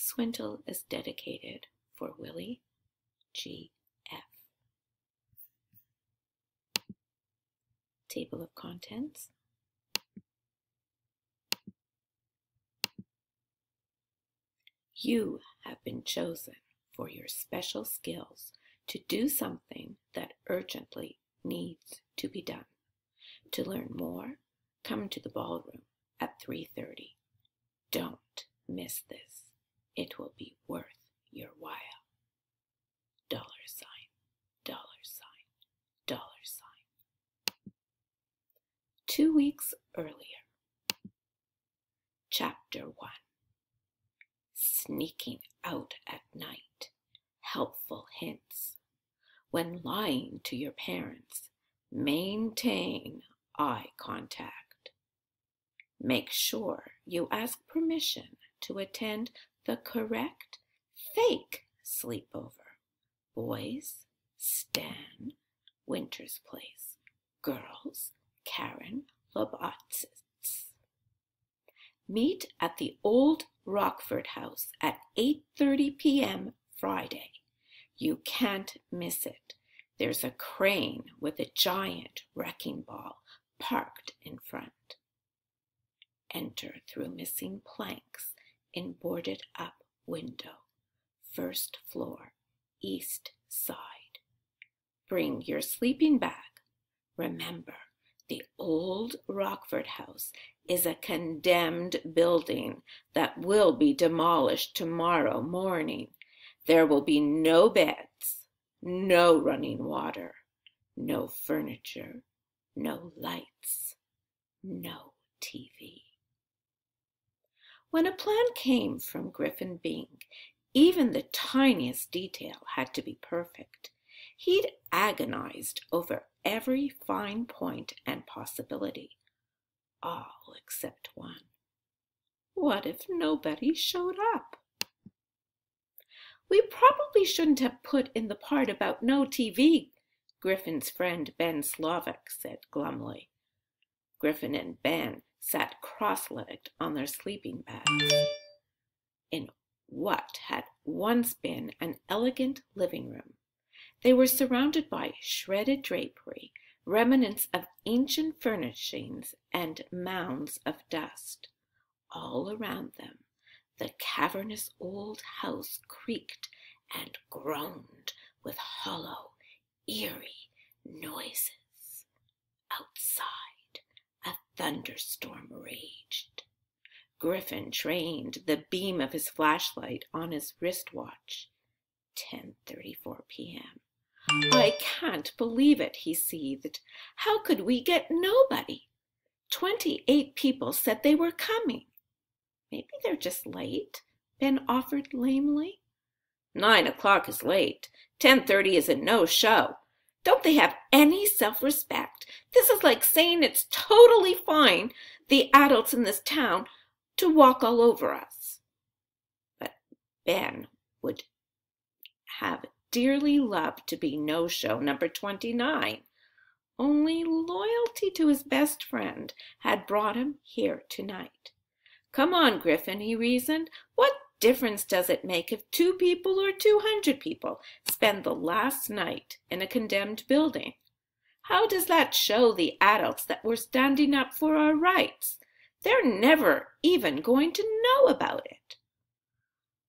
Swindle is dedicated for Willie G. F. Table of contents. You have been chosen for your special skills to do something that urgently needs to be done. To learn more, come to the ballroom at 3:30. Don't miss this. It will be worth your while. $, $, $. 2 weeks earlier. Chapter 1. Sneaking out at night. Helpful hints. When lying to your parents, maintain eye contact. Make sure you ask permission to attend the correct fake sleepover. Boys, Stan, Winter's Place. Girls, Karen Lobotzitz. Meet at the old Rockford house at 8:30 p.m. Friday. You can't miss it. There's a crane with a giant wrecking ball parked in front. Enter through missing planks in boarded up window. First floor, east side. Bring your sleeping bag. Remember, the old Rockford house is a condemned building that will be demolished tomorrow morning. There will be no beds, no running water, no furniture, no lights, no TV. When a plan came from Griffin Byng, even the tiniest detail had to be perfect. He'd agonized over every fine point and possibility, all except one. What if nobody showed up? We probably shouldn't have put in the part about no TV, Griffin's friend Ben Slovic said glumly. Griffin and Ben sat cross-legged on their sleeping bags in what had once been an elegant living room. They were surrounded by shredded drapery, remnants of ancient furnishings, and mounds of dust. All around them, the cavernous old house creaked and groaned with hollow, eerie noises. Outside, a thunderstorm raged. Griffin trained the beam of his flashlight on his wristwatch. 10:34 p.m. I can't believe it, he seethed. How could we get nobody? 28 people said they were coming. Maybe they're just late, Ben offered lamely. 9 o'clock is late. 10:30 is a no-show. Don't they have any self-respect? This is like saying it's totally fine, the adults in this town, to walk all over us. But Ben would have dearly loved to be no-show number 29. Only loyalty to his best friend had brought him here tonight. Come on, Griffin, he reasoned. What difference does it make if 2 people or 200 people spend the last night in a condemned building? How does that show the adults that we're standing up for our rights? They're never even going to know about it.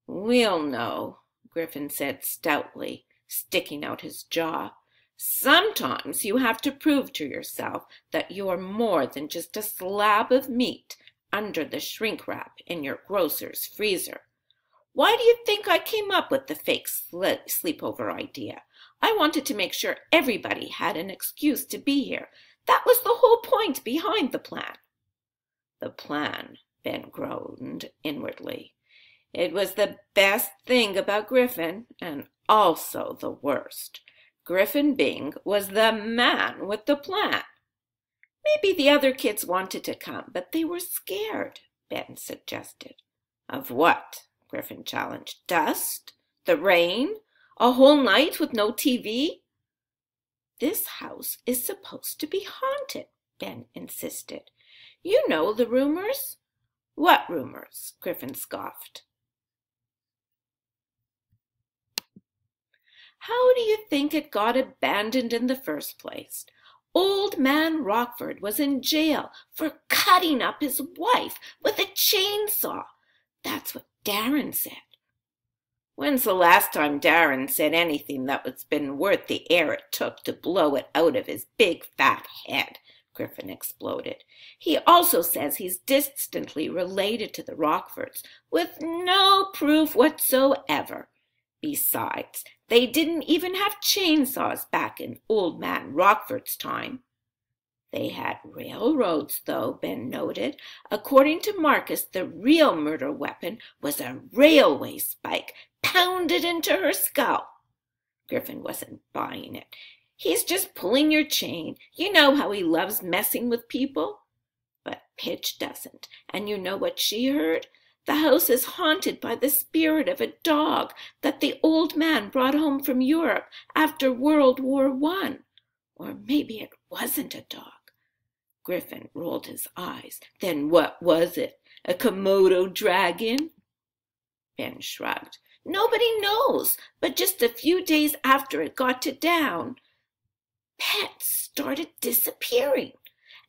We'll know, Griffin said stoutly, sticking out his jaw. Sometimes you have to prove to yourself that you're more than just a slab of meat under the shrink wrap in your grocer's freezer. Why do you think I came up with the fake sleepover idea? I wanted to make sure everybody had an excuse to be here. That was the whole point behind the plan. The plan, Ben groaned inwardly. It was the best thing about Griffin, and also the worst. Griffin Byng was the man with the plan. Maybe the other kids wanted to come, but they were scared, Ben suggested. Of what? Griffin challenged. Dust? The rain? A whole night with no TV? This house is supposed to be haunted, Ben insisted. You know the rumors. What rumors? Griffin scoffed. How do you think it got abandoned in the first place? Old man Rockford was in jail for cutting up his wife with a chainsaw. That's what Darren said. When's the last time Darren said anything that was been worth the air it took to blow it out of his big fat head? Griffin exploded. He also says he's distantly related to the Rockfords, with no proof whatsoever. Besides, they didn't even have chainsaws back in old man Rockford's time. They had railroads, though, Ben noted. According to Marcus, the real murder weapon was a railway spike pounded into her skull. Griffin wasn't buying it. He's just pulling your chain. You know how he loves messing with people. But Pitch doesn't. And you know what she heard? The house is haunted by the spirit of a dog that the old man brought home from Europe after World War I. Or maybe it wasn't a dog. Griffin rolled his eyes. Then what was it? A Komodo dragon? Ben shrugged. Nobody knows, but just a few days after it got to town, pets started disappearing.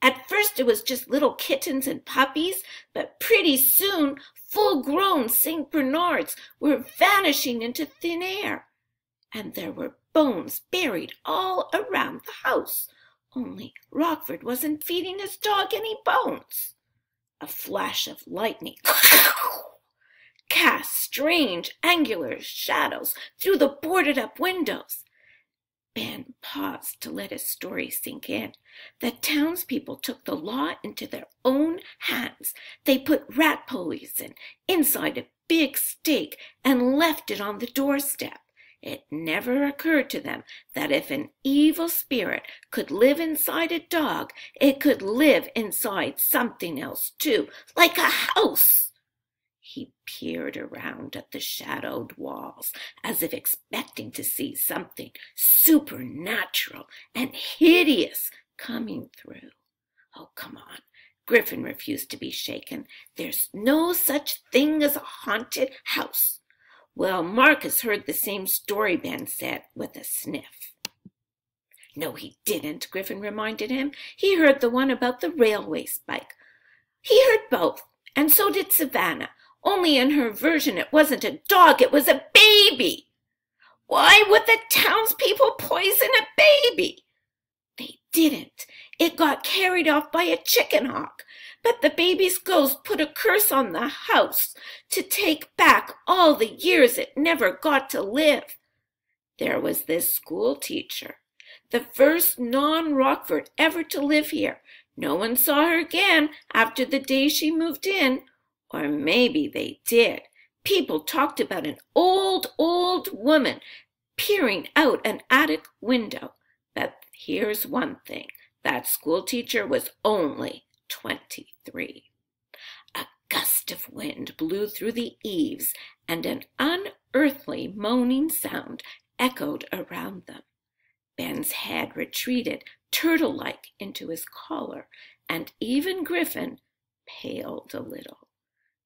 At first it was just little kittens and puppies, but pretty soon full-grown St. Bernards were vanishing into thin air. And there were bones buried all around the house. Only Rockford wasn't feeding his dog any bones. A flash of lightning cast strange angular shadows through the boarded-up windows. Ben paused to let his story sink in. The townspeople took the law into their own hands. They put rat pulleys inside a big stake and left it on the doorstep. It never occurred to them that if an evil spirit could live inside a dog, it could live inside something else too, like a house. He peered around at the shadowed walls, as if expecting to see something supernatural and hideous coming through. Oh, come on. Griffin refused to be shaken. There's no such thing as a haunted house. Well, Marcus heard the same story, Ben said, with a sniff. No, he didn't, Griffin reminded him. He heard the one about the railway spike. He heard both, and so did Savannah. Only in her version it wasn't a dog, it was a baby. Why would the townspeople poison a baby? They didn't. It got carried off by a chicken hawk. But the baby's ghost put a curse on the house to take back all the years it never got to live. There was this school teacher, the first non-Rockford ever to live here. No one saw her again after the day she moved in. Or maybe they did. People talked about an old woman peering out an attic window. But here's one thing. That school teacher was only 23. A gust of wind blew through the eaves, and an unearthly moaning sound echoed around them. Ben's head retreated, turtle-like, into his collar, and even Griffin paled a little.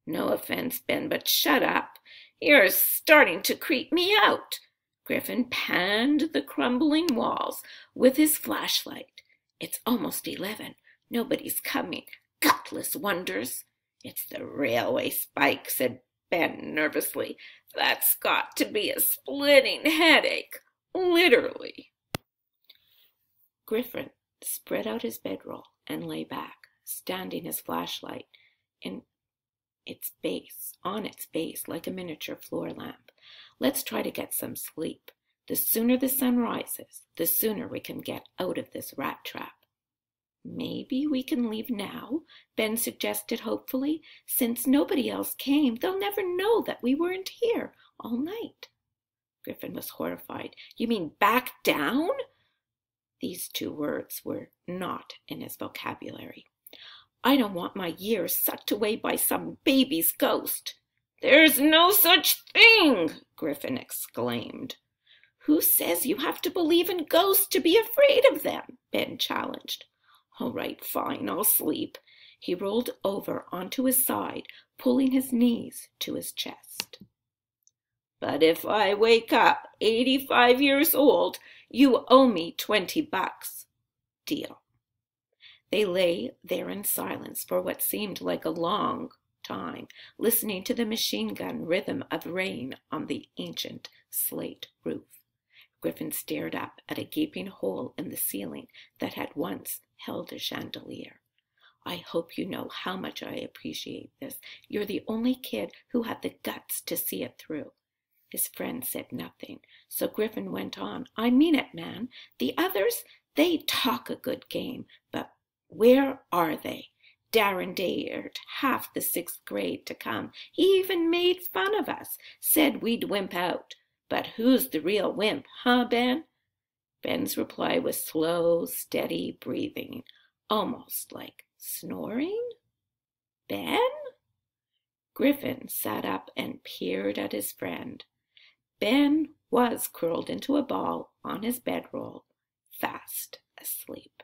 No offense, Ben, but shut up. You're starting to creep me out. Griffin panned the crumbling walls with his flashlight. It's almost 11. Nobody's coming. Gutless wonders. It's the railway spike, said Ben nervously. That's got to be a splitting headache. Literally. Griffin spread out his bedroll and lay back, standing his flashlight on its base like a miniature floor lamp. Let's try to get some sleep. The sooner the sun rises, the sooner we can get out of this rat trap. Maybe we can leave now, Ben suggested hopefully. Since nobody else came, they'll never know that we weren't here all night. Griffin was horrified. You mean back down? These two words were not in his vocabulary. I don't want my years sucked away by some baby's ghost. There's no such thing, Griffin exclaimed. Who says you have to believe in ghosts to be afraid of them? Ben challenged. All right, fine, I'll sleep. He rolled over onto his side, pulling his knees to his chest. But if I wake up 85 years old, you owe me $20. Deal." They lay there in silence for what seemed like a long time, listening to the machine gun rhythm of rain on the ancient slate roof. Griffin stared up at a gaping hole in the ceiling that had once held a chandelier. "I hope you know how much I appreciate this. You're the only kid who had the guts to see it through." His friend said nothing, so Griffin went on. "I mean it, man. The others, they talk a good game, but where are they? Darren dared half the 6th grade to come. He even made fun of us, said we'd wimp out. But who's the real wimp, huh, Ben?" Ben's reply was slow, steady breathing, almost like snoring. "Ben?" Griffin sat up and peered at his friend. Ben was curled into a ball on his bedroll, fast asleep.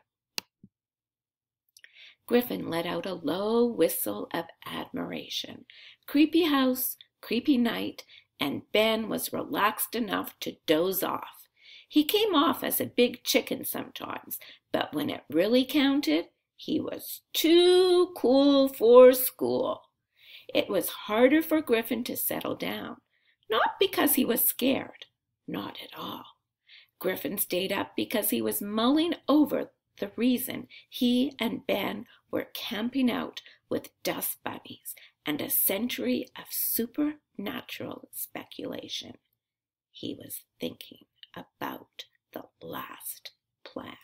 Griffin let out a low whistle of admiration. Creepy house, creepy night, and Ben was relaxed enough to doze off. He came off as a big chicken sometimes, but when it really counted, he was too cool for school. It was harder for Griffin to settle down, not because he was scared, not at all. Griffin stayed up because he was mulling over the reason he and Ben were camping out with dust bunnies and a century of supernatural speculation. He was thinking about the last plan.